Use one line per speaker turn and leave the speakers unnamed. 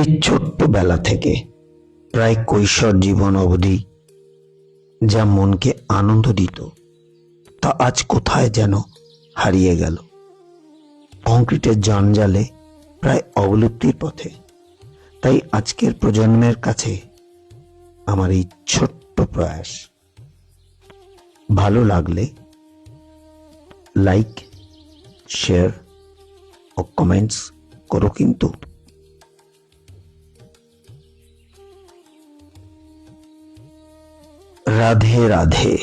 সেই ছোট্টবেলা থেকে প্রায় কৈশোর জীবন অবধি যা মনকে আনন্দ দিত তা আজ কোথায় যেন হারিয়ে গেল। কংক্রিটের জঞ্জালে প্রায় অবলুপ্তির পথে। তাই আজকের প্রজন্মের কাছে আমার এই ছোট্ট প্রয়াস, ভালো লাগলে লাইক, শেয়ার ও কমেন্টস করো কিন্তু। রাধে রাধে।